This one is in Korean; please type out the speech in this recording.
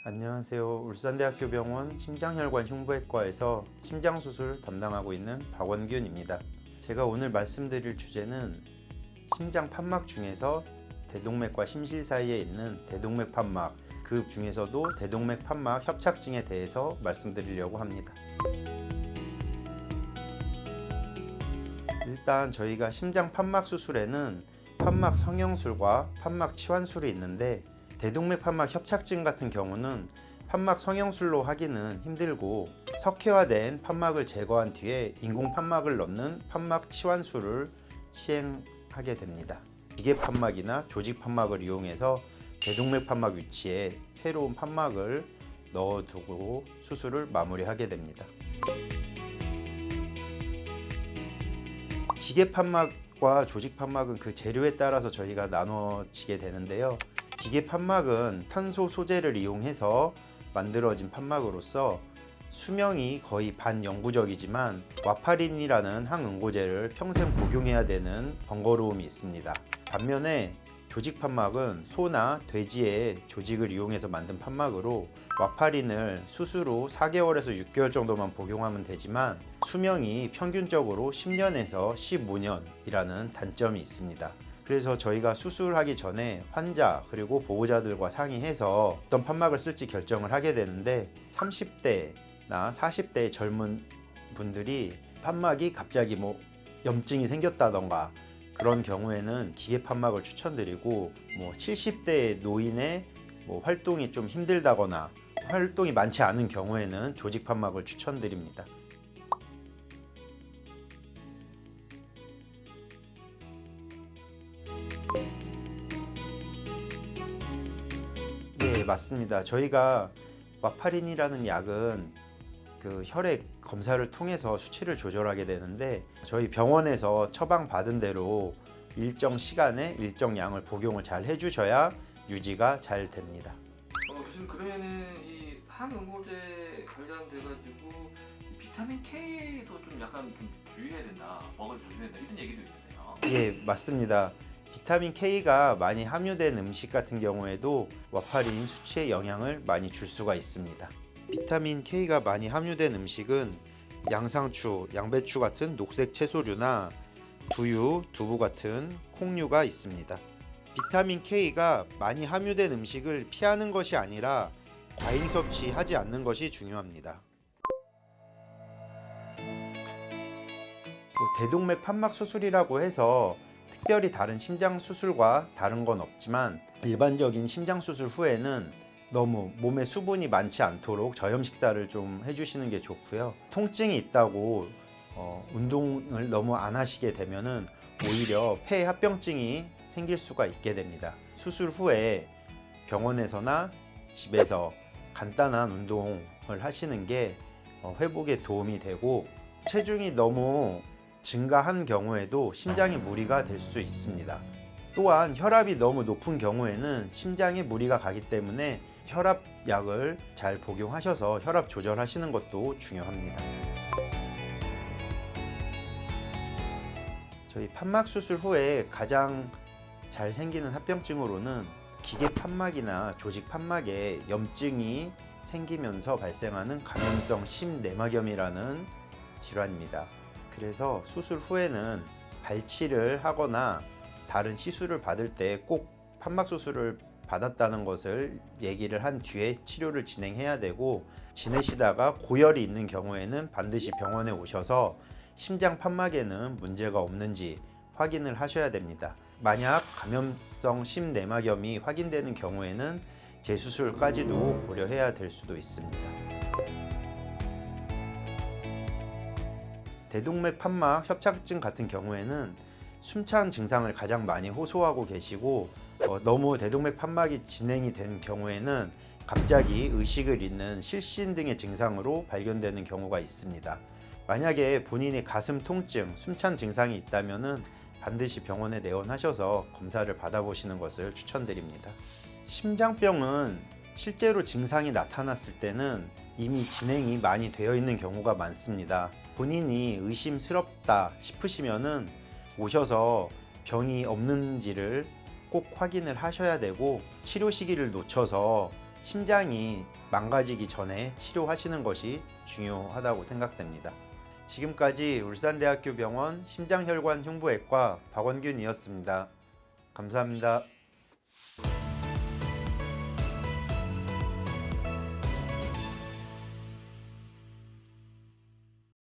안녕하세요. 울산대학교 병원 심장혈관 흉부외과에서 심장수술 담당하고 있는 박원균입니다. 제가 오늘 말씀드릴 주제는 심장 판막 중에서 대동맥과 심실 사이에 있는 대동맥 판막, 그 중에서도 대동맥 판막 협착증에 대해서 말씀드리려고 합니다. 일단 저희가 심장 판막 수술에는 판막 성형술과 판막 치환술이 있는데, 대동맥 판막 협착증 같은 경우는 판막 성형술로 하기는 힘들고 석회화된 판막을 제거한 뒤에 인공 판막을 넣는 판막 치환술을 시행하게 됩니다. 기계 판막이나 조직 판막을 이용해서 대동맥 판막 위치에 새로운 판막을 넣어두고 수술을 마무리하게 됩니다. 기계 판막과 조직 판막은 그 재료에 따라서 저희가 나눠지게 되는데요. 기계 판막은 탄소 소재를 이용해서 만들어진 판막으로서 수명이 거의 반영구적이지만 와파린이라는 항응고제를 평생 복용해야 되는 번거로움이 있습니다. 반면에 조직 판막은 소나 돼지의 조직을 이용해서 만든 판막으로 와파린을 수술 후 4개월에서 6개월 정도만 복용하면 되지만 수명이 평균적으로 10년에서 15년이라는 단점이 있습니다. 그래서 저희가 수술하기 전에 환자 그리고 보호자들과 상의해서 어떤 판막을 쓸지 결정을 하게 되는데, 30대나 40대의 젊은 분들이 판막이 갑자기 염증이 생겼다던가 그런 경우에는 기계 판막을 추천드리고, 70대 노인의 활동이 좀 힘들다거나 활동이 많지 않은 경우에는 조직 판막을 추천드립니다. 네, 맞습니다. 저희가 와파린이라는 약은 그 혈액 검사를 통해서 수치를 조절하게 되는데, 저희 병원에서 처방받은 대로 일정 시간에 일정 양을 복용을 잘 해주셔야 유지가 잘 됩니다. 교수님, 그러면은 이 항응고제 관련돼가지고 비타민 K도 좀 약간 좀 주의해야 된다, 먹을 조심해야 된다, 이런 얘기도 있는데요. 예, 맞습니다. 비타민 K가 많이 함유된 음식 같은 경우에도 와파린 수치에 영향을 많이 줄 수가 있습니다. 비타민 K가 많이 함유된 음식은 양상추, 양배추 같은 녹색 채소류나 두유, 두부 같은 콩류가 있습니다. 비타민 K가 많이 함유된 음식을 피하는 것이 아니라 과잉 섭취하지 않는 것이 중요합니다. 대동맥 판막 수술이라고 해서 특별히 다른 심장 수술과 다른 건 없지만, 일반적인 심장 수술 후에는 너무 몸에 수분이 많지 않도록 저염 식사를 좀 해주시는 게 좋고요. 통증이 있다고 운동을 너무 안 하시게 되면은 오히려 폐 합병증이 생길 수가 있게 됩니다. 수술 후에 병원에서나 집에서 간단한 운동을 하시는 게 회복에 도움이 되고, 체중이 너무 증가한 경우에도 심장에 무리가 될 수 있습니다. 또한 혈압이 너무 높은 경우에는 심장에 무리가 가기 때문에 혈압약을 잘 복용하셔서 혈압 조절하시는 것도 중요합니다. 저희 판막 수술 후에 가장 잘 생기는 합병증으로는 기계 판막이나 조직 판막에 염증이 생기면서 발생하는 감염성 심내막염이라는 질환입니다. 그래서 수술 후에는 발치를 하거나 다른 시술을 받을 때 꼭 판막 수술을 받았다는 것을 얘기를 한 뒤에 치료를 진행해야 되고, 지내시다가 고열이 있는 경우에는 반드시 병원에 오셔서 심장 판막에는 문제가 없는지 확인을 하셔야 됩니다. 만약 감염성 심내막염이 확인되는 경우에는 재수술까지도 고려해야 될 수도 있습니다. 대동맥 판막 협착증 같은 경우에는 숨찬 증상을 가장 많이 호소하고 계시고, 너무 대동맥 판막이 진행이 된 경우에는 갑자기 의식을 잃는 실신 등의 증상으로 발견되는 경우가 있습니다. 만약에 본인이 가슴 통증, 숨찬 증상이 있다면 반드시 병원에 내원하셔서 검사를 받아보시는 것을 추천드립니다. 심장병은 실제로 증상이 나타났을 때는 이미 진행이 많이 되어 있는 경우가 많습니다. 본인이 의심스럽다 싶으시면은 오셔서 병이 없는지를 꼭 확인을 하셔야 되고, 치료 시기를 놓쳐서 심장이 망가지기 전에 치료하시는 것이 중요하다고 생각됩니다. 지금까지 울산대학교 병원 심장혈관흉부외과 박원균이었습니다. 감사합니다.